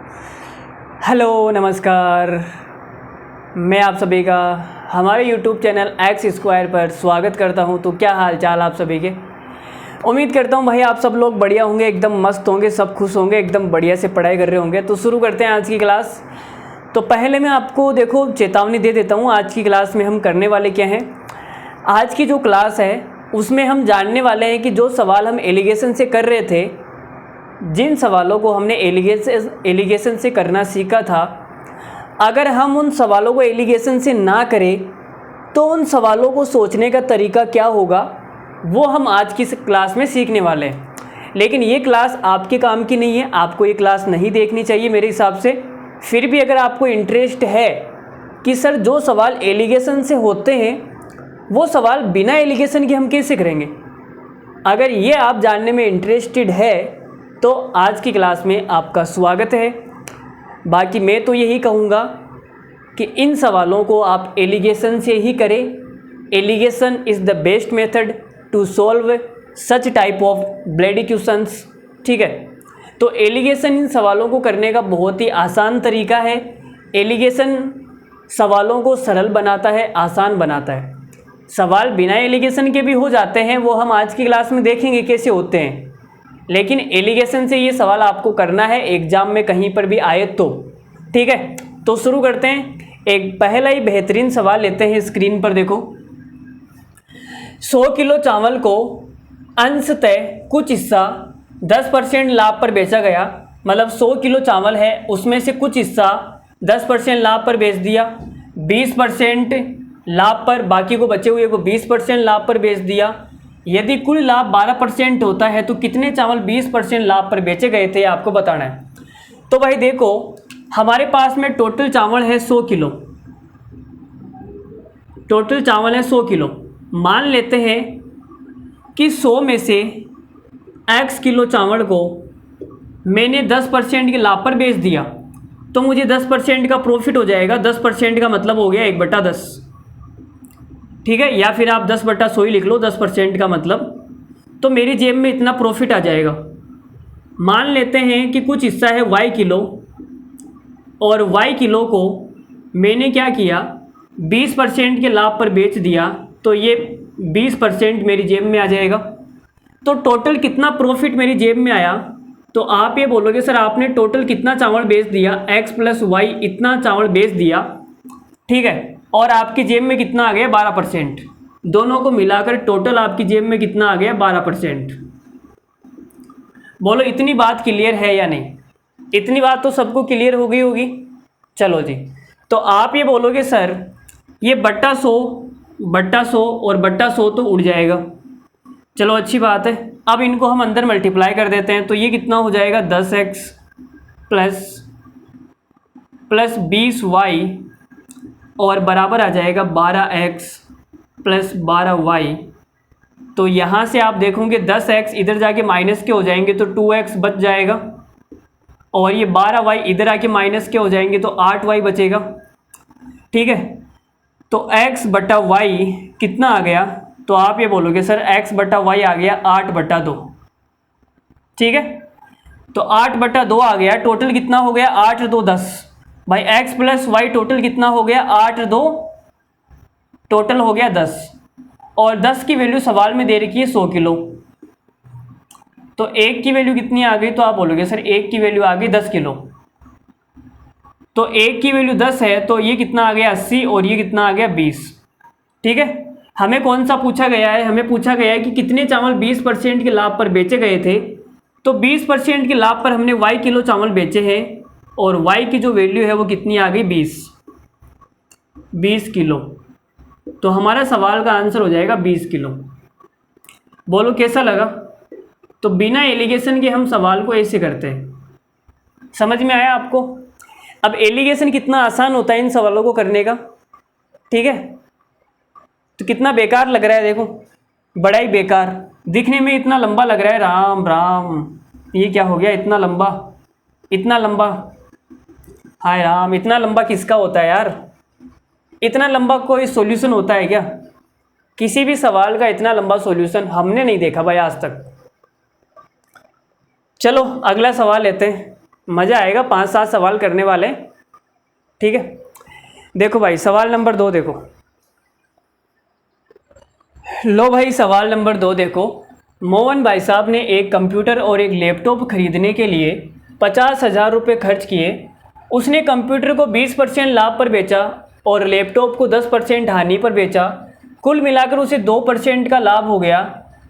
Hello नमस्कार, मैं आप सभी का हमारे YouTube चैनल एक्स स्क्वायर पर स्वागत करता हूं। तो क्या हाल चाल आप सभी के। उम्मीद करता हूं भाई आप सब लोग बढ़िया होंगे, एकदम मस्त होंगे, सब खुश होंगे, एकदम बढ़िया से पढ़ाई कर रहे होंगे। तो शुरू करते हैं आज की क्लास। तो पहले मैं आपको देखो चेतावनी दे देता हूँ, आज की क्लास में हम करने वाले क्या हैं। आज की जो क्लास है उसमें हम जानने वाले हैं कि जो सवाल हम एलिगेशन से कर रहे थे, जिन सवालों को हमने एलिगेशन से करना सीखा था, अगर हम उन सवालों को एलिगेशन से ना करें तो उन सवालों को सोचने का तरीका क्या होगा वो हम आज की क्लास में सीखने वाले हैं। लेकिन ये क्लास आपके काम की नहीं है, आपको ये क्लास नहीं देखनी चाहिए मेरे हिसाब से। फिर भी अगर आपको इंटरेस्ट है कि सर जो सवाल एलिगेशन से होते हैं वो सवाल बिना एलिगेशन के हम कैसे करेंगे, अगर ये आप जानने में इंटरेस्टेड है तो आज की क्लास में आपका स्वागत है। बाकी मैं तो यही कहूँगा कि इन सवालों को आप एलिगेशन से ही करें। Alligation is the best method to solve such type of bloody questions. ठीक है, तो एलिगेशन इन सवालों को करने का बहुत ही आसान तरीका है। एलिगेशन सवालों को सरल बनाता है, आसान बनाता है। सवाल बिना एलिगेशन के भी हो जाते हैं, वो हम आज की क्लास में देखेंगे कैसे होते हैं। लेकिन एलिगेशन से ये सवाल आपको करना है एग्जाम में कहीं पर भी आए तो। ठीक है, तो शुरू करते हैं। एक पहला ही बेहतरीन सवाल लेते हैं, स्क्रीन पर देखो। 100 किलो चावल को अंशतः कुछ हिस्सा 10% लाभ पर बेचा गया। मतलब 100 किलो चावल है, उसमें से कुछ हिस्सा 10% लाभ पर बेच दिया, 20% लाभ पर, बाकी को बचे हुए को 20% लाभ पर बेच दिया। यदि कुल लाभ 12% होता है तो कितने चावल 20% लाभ पर बेचे गए थे, आपको बताना है। तो भाई देखो, हमारे पास में टोटल चावल है 100 किलो। टोटल चावल है 100 किलो। मान लेते हैं कि 100 में से x किलो चावल को मैंने 10% के लाभ पर बेच दिया, तो मुझे 10% का प्रॉफिट हो जाएगा। 10% का मतलब हो गया 1/10। ठीक है, या फिर आप 10/100 ही लिख लो, 10% का मतलब। तो मेरी जेब में इतना प्रॉफिट आ जाएगा। मान लेते हैं कि कुछ हिस्सा है y किलो, और y किलो को मैंने क्या किया, 20% के लाभ पर बेच दिया, तो ये 20% मेरी जेब में आ जाएगा। तो टोटल कितना प्रॉफिट मेरी जेब में आया, तो आप ये बोलोगे सर आपने टोटल कितना चावल बेच दिया, x + y इतना चावल बेच दिया। ठीक है, और आपकी जेब में कितना आ गया, 12%। दोनों को मिलाकर टोटल आपकी जेब में कितना आ गया, 12%। बोलो इतनी बात क्लियर है या नहीं। इतनी बात तो सबको क्लियर हो गई होगी। चलो जी, तो आप ये बोलोगे सर ये /100 और /100 तो उड़ जाएगा। चलो अच्छी बात है, अब इनको हम अंदर मल्टीप्लाई कर देते हैं। तो ये कितना हो जाएगा, 10x प्लस 20y और बराबर आ जाएगा 12x + 12y। तो यहाँ से आप देखोगे 10x इधर जाके माइनस के हो जाएंगे तो 2x बच जाएगा, और ये 12y इधर आके माइनस के हो जाएंगे तो 8y बचेगा। ठीक है, तो x/y कितना आ गया, तो आप ये बोलोगे सर x/y आ गया 8/2। ठीक है, तो 8/2 आ गया। टोटल कितना हो गया, 8 × 2 = 10। भाई x + y टोटल कितना हो गया, 8 × 2 टोटल हो गया 10। और 10 की वैल्यू सवाल में दे रखी है 100 किलो। तो 1 की वैल्यू कितनी आ गई, तो आप बोलोगे सर 1 की वैल्यू आ गई 10 किलो। तो 1 की वैल्यू 10 है, तो ये कितना आ गया 80, और ये कितना आ गया 20। ठीक है, हमें कौन सा पूछा गया है, हमें पूछा गया है कि कितने चावल 20% के लाभ पर बेचे गए थे। तो 20% के लाभ पर हमने y किलो चावल बेचे हैं, और y की जो वैल्यू है वो कितनी आ गई, 20 किलो। तो हमारा सवाल का आंसर हो जाएगा 20 किलो। बोलो कैसा लगा। तो बिना एलिगेशन के हम सवाल को ऐसे करते हैं। समझ में आया आपको। अब एलिगेशन कितना आसान होता है इन सवालों को करने का। ठीक है, तो कितना बेकार लग रहा है, देखो बड़ा ही बेकार दिखने में, इतना लंबा लग रहा है। राम राम, ये क्या हो गया, इतना लंबा, इतना लंबा। हाय राम, इतना लंबा किसका होता है यार। इतना लंबा कोई सॉल्यूशन होता है क्या, किसी भी सवाल का इतना लंबा सॉल्यूशन हमने नहीं देखा भाई आज तक। चलो अगला सवाल लेते हैं। मज़ा आएगा, 5-7 सवाल करने वाले हैं, ठीक है। देखो भाई सवाल नंबर 2 देखो। लो भाई सवाल नंबर 2 देखो। मोहन भाई साहब ने एक कंप्यूटर और एक लैपटॉप खरीदने के लिए 50,000 रुपये खर्च किए। उसने कंप्यूटर को 20% लाभ पर बेचा और लैपटॉप को 10% हानि पर बेचा। कुल मिलाकर उसे 2% का लाभ हो गया।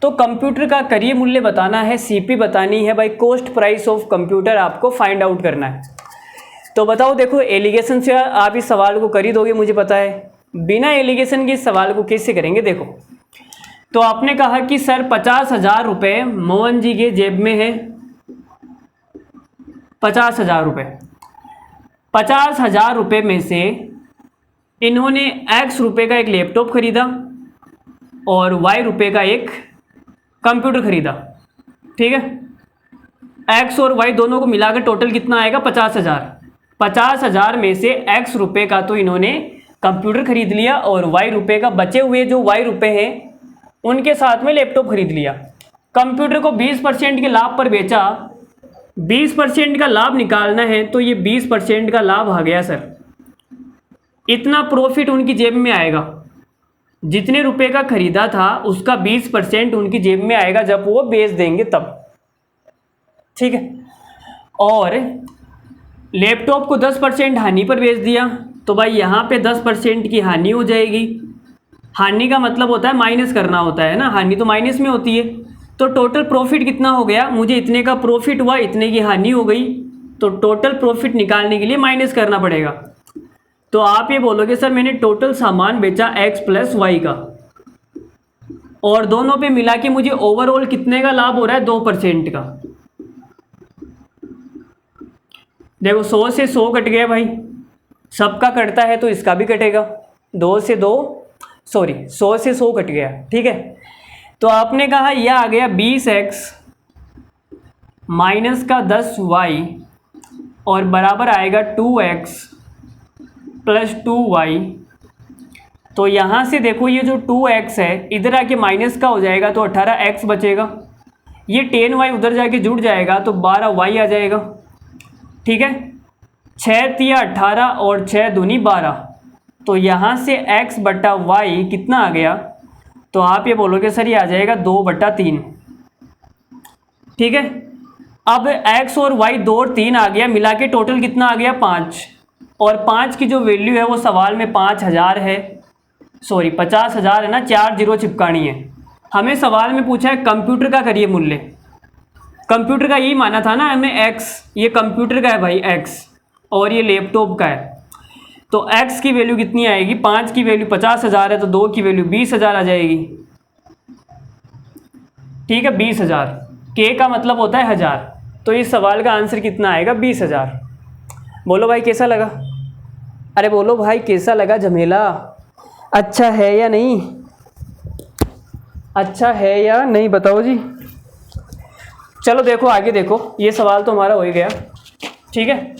तो कंप्यूटर का क्रय मूल्य बताना है, सीपी बतानी है भाई, कॉस्ट प्राइस ऑफ कंप्यूटर आपको फाइंड आउट करना है। तो बताओ, देखो एलिगेशन से आप इस सवाल को कर ही दोगे मुझे पता है, बिना एलिगेशन के इस सवाल को कैसे करेंगे। देखो तो आपने कहा कि सर 50,000 रुपये मोहन जी के जेब में है, 50,000 रुपये। 50,000 रुपये में से इन्होंने x रुपये का एक लैपटॉप खरीदा और y रुपये का एक कंप्यूटर खरीदा, ठीक है। x और y दोनों को मिलाकर टोटल कितना आएगा? 50,000। 50,000 में से x रुपये का तो इन्होंने कंप्यूटर खरीद लिया और y रुपये का बचे हुए जो y रुपये हैं उनके साथ में लैपटॉप खरीद लिया। कंप्यूटर को 20% के लाभ पर बेचा। 20% का लाभ निकालना है तो ये 20% का लाभ आ गया सर। इतना प्रॉफिट उनकी जेब में आएगा, जितने रुपए का खरीदा था उसका 20% उनकी जेब में आएगा जब वो बेच देंगे तब, ठीक है। और लैपटॉप को 10% हानि पर बेच दिया तो भाई यहाँ पे 10% की हानि हो जाएगी। हानि का मतलब होता है माइनस करना होता है ना, हानि तो माइनस में होती है। तो टोटल प्रॉफिट कितना हो गया? मुझे इतने का प्रॉफिट हुआ, इतने की हानि हो गई, तो टोटल प्रॉफिट निकालने के लिए माइनस करना पड़ेगा। तो आप ये बोलोगे सर मैंने टोटल सामान बेचा x + y का और दोनों पे मिला के मुझे ओवरऑल कितने का लाभ हो रहा है? 2% का। देखो 100 से 100 कट गया भाई, सबका कटता है तो इसका भी कटेगा। 100 से 100 कट गया, ठीक है। तो आपने कहा यह आ गया 20x माइनस का 10y और बराबर आएगा 2x + 2y। तो यहाँ से देखो ये जो 2x है इधर आके माइनस का हो जाएगा तो 18x बचेगा। ये 10y उधर जाके जुड़ जाएगा तो 12y आ जाएगा, ठीक है। 6 × 18 और 6 दूनी 12। तो यहाँ से x बटा y कितना आ गया? तो आप ये बोलोगे सर ये आ जाएगा 2/3, ठीक है। अब x और y 2 और 3 आ गया, मिला के टोटल कितना आ गया? 5। और 5 की जो वैल्यू है वो सवाल में 5,000 है, सॉरी 50,000 है ना, 4 0 चिपकानी है। हमें सवाल में पूछा है कंप्यूटर का क्रय मूल्य। कंप्यूटर का यही माना था ना हमें x, ये कंप्यूटर का है भाई x और ये लैपटॉप का है। तो x की वैल्यू कितनी आएगी? 5 की वैल्यू 50,000 है तो 2 की वैल्यू 20,000 आ जाएगी, ठीक है। 20,000, k का मतलब होता है 1000, तो इस सवाल का आंसर कितना आएगा? 20,000। बोलो भाई कैसा लगा? अरे बोलो भाई कैसा लगा झमेला? अच्छा है या नहीं? अच्छा है या नहीं बताओ जी। चलो देखो आगे देखो, ये सवाल तो हमारा हो ही गया, ठीक है।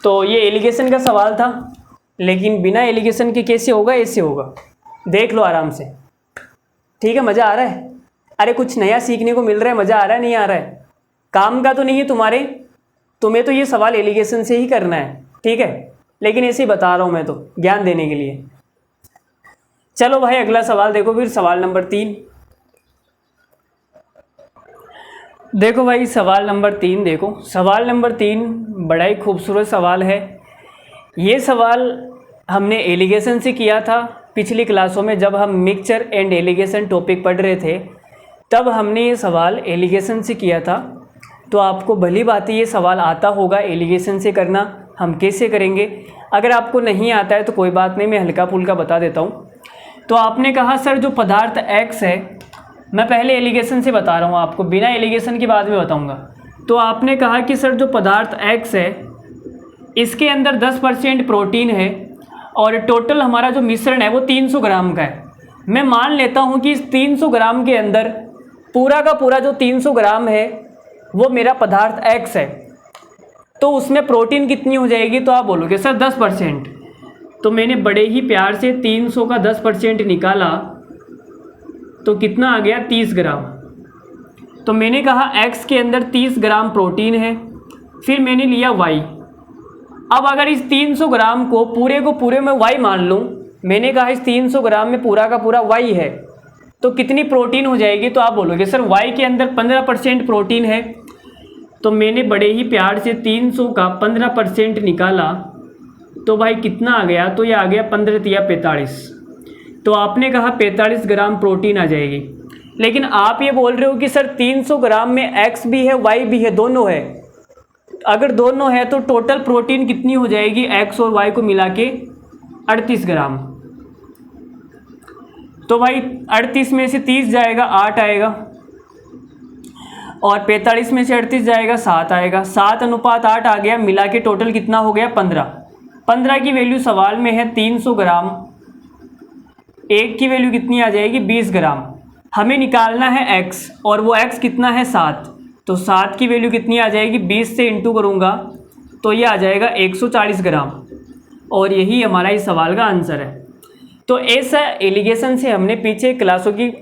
तो ये एलिगेशन का सवाल था, लेकिन बिना एलिगेशन के कैसे होगा? ऐसे होगा, देख लो आराम से, ठीक है। मज़ा आ रहा है? अरे कुछ नया सीखने को मिल रहा है, मज़ा आ रहा है नहीं आ रहा है? काम का तो नहीं है तुम्हारे, तुम्हें तो ये सवाल एलिगेशन से ही करना है, ठीक है। लेकिन ऐसे ही बता रहा हूँ मैं तो ज्ञान देने के लिए। चलो भाई अगला सवाल देखो, फिर सवाल नंबर 3 देखो भाई। सवाल नंबर 3 देखो, सवाल नंबर 3 बड़ा ही खूबसूरत सवाल है। ये सवाल हमने एलिगेशन से किया था पिछली क्लासों में, जब हम मिक्सचर एंड एलिगेशन टॉपिक पढ़ रहे थे तब हमने ये सवाल एलिगेशन से किया था। तो आपको भली बात ये सवाल आता होगा एलिगेशन से करना। हम कैसे करेंगे? अगर आपको नहीं आता है तो कोई बात नहीं, मैं हल्का फुल्का बता देता हूँ। तो आपने कहा सर जो पदार्थ x है, मैं पहले एलिगेशन से बता रहा हूँ आपको, बिना एलिगेशन के बाद में बताऊँगा। तो आपने कहा कि सर जो पदार्थ x है इसके अंदर 10% प्रोटीन है और टोटल हमारा जो मिश्रण है वो 300 ग्राम का है। मैं मान लेता हूँ कि इस 300 ग्राम के अंदर पूरा का पूरा जो 300 ग्राम है वो मेरा पदार्थ x है। तो उसमें प्रोटीन कितनी हो जाएगी? तो आप बोलोगे सर 10%। तो मैंने बड़े ही प्यार से 300 का 10% निकाला तो कितना आ गया? 30 ग्राम। तो मैंने कहा x के अंदर 30 ग्राम प्रोटीन है फिर मैंने लिया y। अब अगर इस 300 ग्राम को पूरे में y मान लूँ, मैंने कहा इस 300 ग्राम में पूरा का पूरा y है, तो कितनी प्रोटीन हो जाएगी? तो आप बोलोगे सर y के अंदर 15% प्रोटीन है। तो मैंने बड़े ही प्यार से 300 का 15% निकाला, तो भाई कितना आ गया? तो ये आ गया 15 तिया 45। तो आपने कहा 45 ग्राम प्रोटीन आ जाएगी, लेकिन आप ये बोल रहे हो कि सर 300 ग्राम में x भी है y भी है, दोनों है। अगर दोनों है तो टोटल प्रोटीन कितनी हो जाएगी x और y को मिला के? 38 ग्राम। तो भाई 38 में से 30 जाएगा 8 आएगा, और 45 में से 38 जाएगा 7 आएगा। 7:8 आ गया, मिला के टोटल कितना हो गया? 15। 15 की वैल्यू सवाल में है 300 ग्राम, एक की वैल्यू कितनी आ जाएगी? 20 ग्राम। हमें निकालना है x, और वो x कितना है? 7। तो 7 की वैल्यू कितनी आ जाएगी? 20 से इंटू करूँगा तो ये आ जाएगा 140 ग्राम, और यही हमारा इस सवाल का आंसर है। तो ऐसा एलिगेशन से हमने पीछे क्लासों की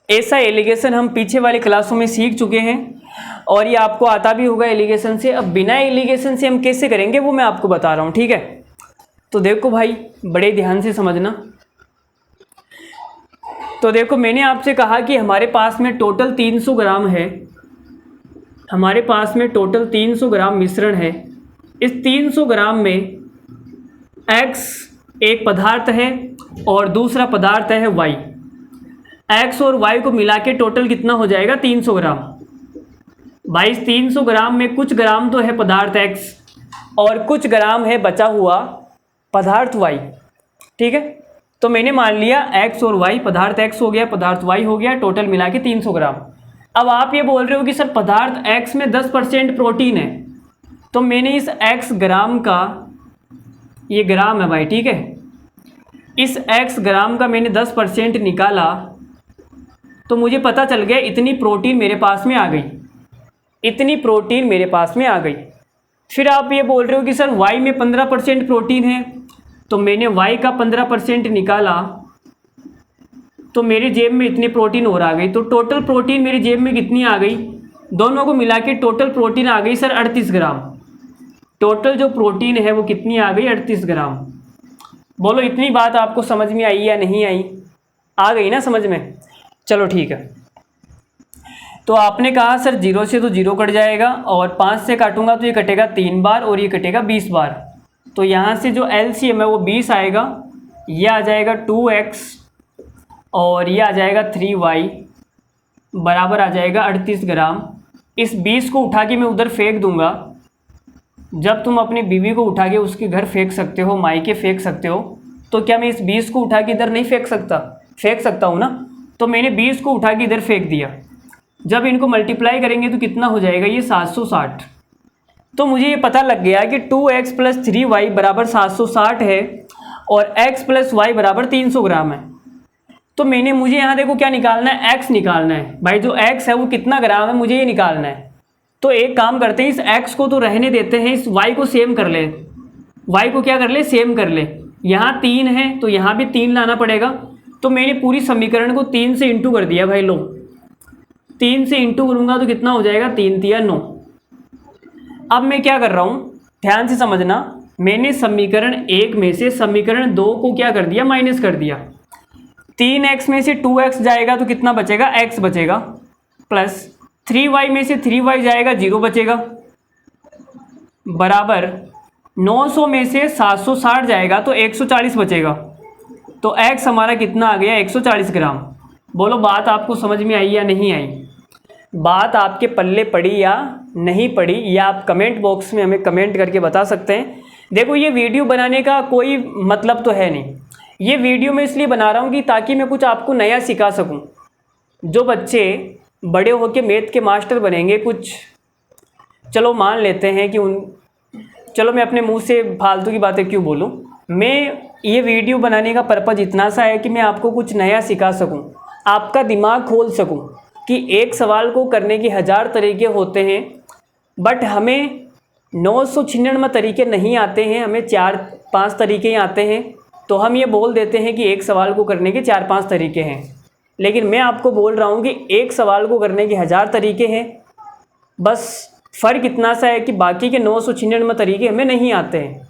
ऐसा एलिगेशन हम पीछे वाली क्लासों में सीख चुके हैं, और ये आपको आता भी होगा एलिगेशन से। अब बिना एलिगेशन से हम कैसे करेंगे वो मैं आपको बता रहा हूँ, ठीक है? तो देखो भाई, बड़े ध्यान से समझना। तो देखो, मैंने आपसे कहा कि हमारे पास में टोटल 300 ग्राम है, हमारे पास में टोटल 300 ग्राम मिश्रण है। इस 300 ग्राम में x एक पदार्थ है और दूसरा पदार्थ है y। x और y को मिला के टोटल कितना हो जाएगा? 300 ग्राम। भाई 300 ग्राम में कुछ ग्राम तो है पदार्थ x और कुछ ग्राम है बचा हुआ पदार्थ y, ठीक है? तो मैंने मान लिया x और y, पदार्थ x हो गया पदार्थ y हो गया, टोटल मिला के 300 ग्राम। अब आप ये बोल रहे हो कि सर पदार्थ x में 10% प्रोटीन है, तो मैंने इस x ग्राम का, ये ग्राम है भाई, ठीक है, इस x ग्राम का मैंने 10% निकाला, तो मुझे पता चल गया इतनी प्रोटीन मेरे पास में आ गई, इतनी प्रोटीन मेरे पास में आ गई। फिर आप ये बोल रहे हो कि सर y में 15% प्रोटीन है, तो मैंने y का 15% निकाला, तो मेरी जेब में इतनी प्रोटीन और आ गई। तो टोटल प्रोटीन मेरी जेब में कितनी आ गई? दोनों को मिला के टोटल प्रोटीन आ गई सर 38 ग्राम। टोटल जो प्रोटीन है वो कितनी आ गई? 38 ग्राम। बोलो इतनी बात आपको समझ में आई या नहीं आई? आ गई ना समझ में? चलो ठीक है। तो आपने कहा सर 0 से तो 0 कट जाएगा, और 5 से काटूंगा तो ये कटेगा 3 बार और ये कटेगा 20 बार। तो यहाँ से जो LCM है वो 20 आएगा, ये आ जाएगा 2x और ये आ जाएगा 3y बराबर आ जाएगा 38 ग्राम। इस 20 को उठा के मैं उधर फेंक दूंगा। जब तुम अपनी बीवी को उठा के उसके घर फेंक सकते हो, मायके फेंक सकते हो, तो क्या मैं इस 20 को उठा के इधर नहीं फेंक सकता? फेंक सकता हूँ ना। तो मैंने 20 को उठा के इधर फेंक दिया। जब इनको मल्टीप्लाई करेंगे तो कितना हो जाएगा? ये 760। तो मुझे ये पता लग गया कि 2x + 3y बराबर 760 है और x + y बराबर 300 ग्राम है। तो मुझे यहाँ देखो क्या निकालना है? x निकालना है भाई। जो x है वो कितना ग्राम है मुझे ये निकालना है। तो एक काम करते हैं, इस x को तो रहने देते हैं, इस y को सेम कर ले। y को क्या कर ले? सेम कर ले। यहाँ 3 है तो यहाँ भी 3 लाना पड़ेगा। तो मैंने पूरी समीकरण को 3 से इंटू कर दिया भाई। लो 3 से इंटू करूँगा तो कितना हो जाएगा? 3 तिया 9। अब मैं क्या कर रहा हूँ, ध्यान से समझना। मैंने समीकरण 1 में से समीकरण 2 को क्या कर दिया? माइनस कर दिया। 3x में से 2x जाएगा तो कितना बचेगा? x बचेगा, प्लस 3y में से 3y जाएगा 0 बचेगा, बराबर 900 में से 760 जाएगा तो 140 बचेगा। तो x हमारा कितना आ गया? 140 ग्राम। बोलो बात आपको समझ में आई या नहीं आई? बात आपके पल्ले पड़ी या नहीं पड़ी, या आप कमेंट बॉक्स में हमें कमेंट करके बता सकते हैं। देखो ये वीडियो बनाने का कोई मतलब तो है नहीं, ये वीडियो मैं इसलिए बना रहा हूँ कि ताकि मैं कुछ आपको नया सिखा सकूँ। जो बच्चे बड़े होकर मैथ के मास्टर बनेंगे, कुछ चलो मान लेते हैं कि चलो मैं अपने मुंह से फालतू की बातें क्यों बोलूँ। मैं ये वीडियो बनाने का पर्पज़ इतना सा है कि मैं आपको कुछ नया सिखा सकूँ, आपका दिमाग खोल सकूँ कि एक सवाल को करने के 1000 तरीके होते हैं, बट हमें 999 तरीके नहीं आते हैं, हमें 4-5 तरीके ही आते हैं। तो हम ये बोल देते हैं कि एक सवाल को करने के 4-5 तरीके हैं। लेकिन मैं आपको बोल रहा हूँ कि एक सवाल को करने के 1000 तरीके हैं, बस फ़र्क इतना सा है कि बाकी के 996 तरीके हमें नहीं आते हैं।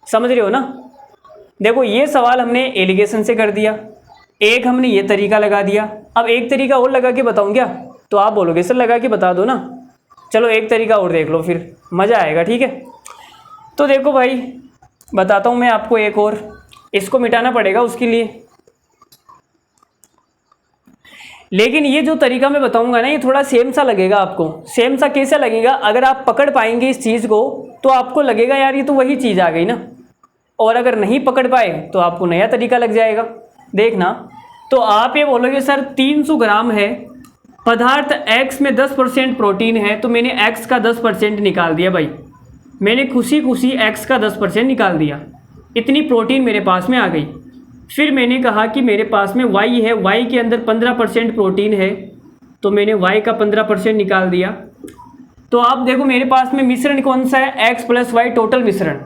समझ रहे हो ना। देखो ये सवाल हमने एलिगेशन से कर दिया, एक हमने ये तरीका लगा दिया, अब एक तरीका और लगा के बताऊँ क्या? तो आप बोलोगे सर लगा के बता दो ना। चलो एक तरीका और देख लो, फिर मज़ा आएगा, ठीक है। तो देखो भाई बताता हूँ मैं आपको एक और, इसको मिटाना पड़ेगा उसके लिए। लेकिन ये जो तरीका मैं बताऊंगा ना, ये थोड़ा सेम सा लगेगा आपको। सेम सा कैसे लगेगा? अगर आप पकड़ पाएंगे इस चीज़ को तो आपको लगेगा यार ये तो वही चीज़ आ गई ना, और अगर नहीं पकड़ पाए तो आपको नया तरीका लग जाएगा। देखना, तो आप ये बोलोगे सर 300 ग्राम है पदार्थ X में 10% प्रोटीन है, तो मैंने X का 10% निकाल दिया भाई। मैंने खुशी खुशी X का 10% निकाल दिया, इतनी प्रोटीन मेरे पास में आ गई। फिर मैंने कहा कि मेरे पास में Y है, Y के अंदर 15% प्रोटीन है, तो मैंने Y का 15% निकाल दिया। तो आप देखो मेरे पास में मिश्रण कौन सा है? X + Y टोटल मिश्रण।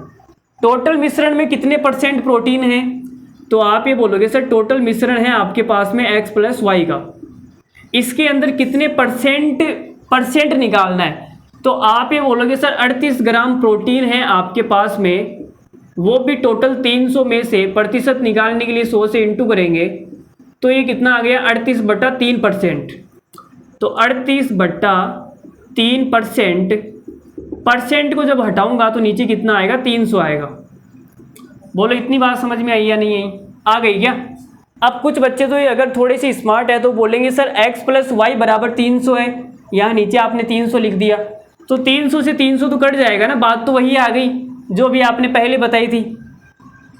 टोटल मिश्रण में कितने % प्रोटीन है? तो आप ये बोलोगे सर टोटल मिश्रण है आपके पास में X + Y का, इसके अंदर कितने परसेंट निकालना है? तो आप ये बोलोगे सर 38 ग्राम प्रोटीन है आपके पास में, वो भी टोटल 300 में से प्रतिशत निकालने के लिए 100 से इंटू करेंगे, तो ये कितना आ गया? 38/3%। तो 38/3%, परसेंट को जब हटाऊंगा तो नीचे कितना आएगा? 300 आएगा। बोलो इतनी बात समझ में आई या नहीं आई? आ गई क्या? अब कुछ बच्चे तो ये अगर थोड़े से स्मार्ट है तो बोलेंगे सर X + Y = 300 है, यहाँ नीचे आपने 300 लिख दिया, तो 300 से 300 तो कट जाएगा ना, बात तो वही आ गई जो भी आपने पहले बताई थी।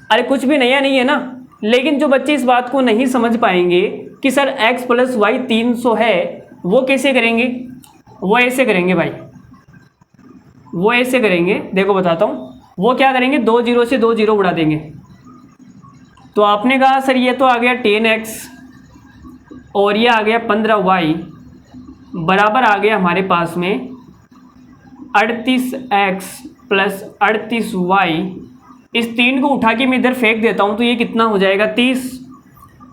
अरे कुछ भी नया नहीं है ना। लेकिन जो बच्चे इस बात को नहीं समझ पाएंगे कि सर X + Y 300 है, वो कैसे करेंगे? वो ऐसे करेंगे भाई, वो ऐसे करेंगे, देखो बताता हूँ। वो क्या करेंगे? 2 0 से 2 0 उड़ा देंगे। तो आपने कहा सर ये तो आ गया 10X और ये आ गया 15Y, बराबर आ गया हमारे पास में 38X + 38Y। इस 3 को उठा के मैं इधर फेंक देता हूँ, तो ये कितना हो जाएगा? 30,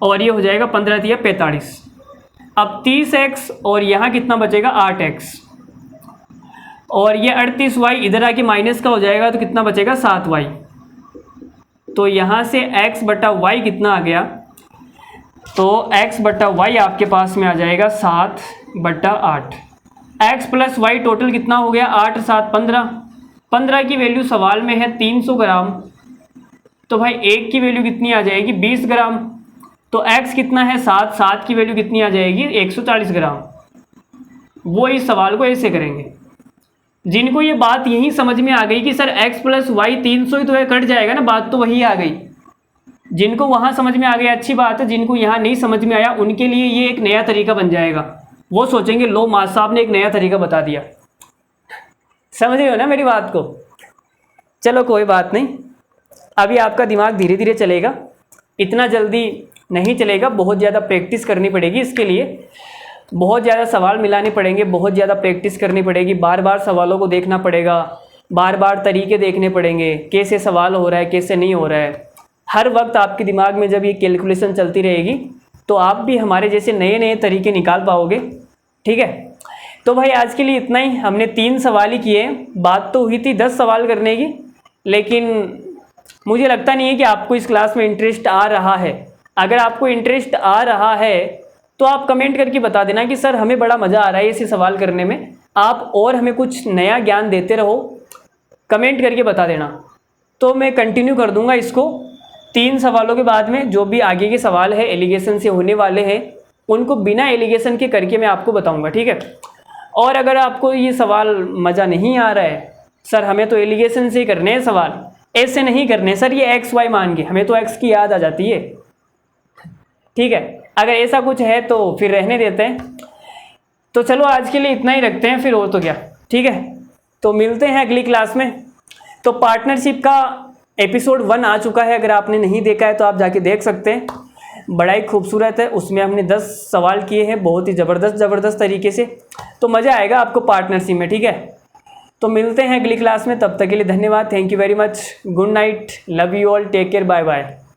और ये हो जाएगा 15 × 45। अब 30X और यहाँ कितना बचेगा? 8X, और ये 38Y इधर आके माइनस का हो जाएगा, तो कितना बचेगा? 7Y। तो यहाँ से X/Y कितना आ गया? तो X/Y आपके पास में आ जाएगा 7/8। X + Y टोटल कितना हो गया? 8 7 15। 15 की वैल्यू सवाल में है 300 ग्राम, तो भाई 1 की वैल्यू कितनी आ जाएगी? 20 ग्राम। तो X कितना है? 7। 7 की वैल्यू कितनी आ जाएगी? 140 ग्राम। वो इस सवाल को ऐसे करेंगे। जिनको ये बात यही समझ में आ गई कि सर X + Y 300 ही तो है, कट जाएगा ना, बात तो वही आ गई। जिनको वहाँ समझ में आ गया अच्छी बात है, जिनको यहाँ नहीं समझ में आया उनके लिए ये एक नया तरीका बन जाएगा। वो सोचेंगे लो मास्टर साहब ने एक नया तरीका बता दिया। समझ रहे हो ना मेरी बात को? चलो कोई बात नहीं, अभी आपका दिमाग धीरे धीरे चलेगा, इतना जल्दी नहीं चलेगा। बहुत ज़्यादा प्रैक्टिस करनी पड़ेगी इसके लिए, बहुत ज़्यादा सवाल मिलाने पड़ेंगे, बहुत ज़्यादा प्रैक्टिस करनी पड़ेगी, बार बार सवालों को देखना पड़ेगा, बार बार तरीके देखने पड़ेंगे, कैसे सवाल हो रहा है कैसे नहीं हो रहा है। हर वक्त आपके दिमाग में जब ये कैलकुलेशन चलती रहेगी तो आप भी हमारे जैसे नए नए तरीके निकाल पाओगे, ठीक है। तो भाई आज के लिए इतना ही, हमने 3 सवाल ही किए। बात तो हुई थी 10 सवाल करने की, लेकिन मुझे लगता नहीं है कि आपको इस क्लास में इंटरेस्ट आ रहा है। अगर आपको इंटरेस्ट आ रहा है तो आप कमेंट करके बता देना कि सर हमें बड़ा मज़ा आ रहा है इसे सवाल करने में, आप और हमें कुछ नया ज्ञान देते रहो, कमेंट करके बता देना। तो मैं कंटिन्यू कर दूंगा इसको। 3 सवालों के बाद में जो भी आगे के सवाल है एलिगेशन से होने वाले हैं उनको बिना एलिगेशन के करके मैं आपको बताऊंगा, ठीक है। और अगर आपको ये सवाल मज़ा नहीं आ रहा है, सर हमें तो एलिगेशन से ही करने हैं सवाल, ऐसे नहीं करने सर ये एक्स वाई मान के, हमें तो एक्स की याद आ जाती है, ठीक है। अगर ऐसा कुछ है तो फिर रहने देते हैं। तो चलो आज के लिए इतना ही रखते हैं, फिर और तो क्या, ठीक है। तो मिलते हैं अगली क्लास में। तो पार्टनरशिप का एपिसोड 1 आ चुका है, अगर आपने नहीं देखा है तो आप जाके देख सकते हैं, बड़ा ही खूबसूरत है। उसमें हमने 10 सवाल किए हैं बहुत ही ज़बरदस्त तरीके से, तो मज़ा आएगा आपको पार्टनरशिप में, ठीक है। तो मिलते हैं अगली क्लास में, तब तक के लिए धन्यवाद, thank you very much, good night, love you all, take care, bye bye.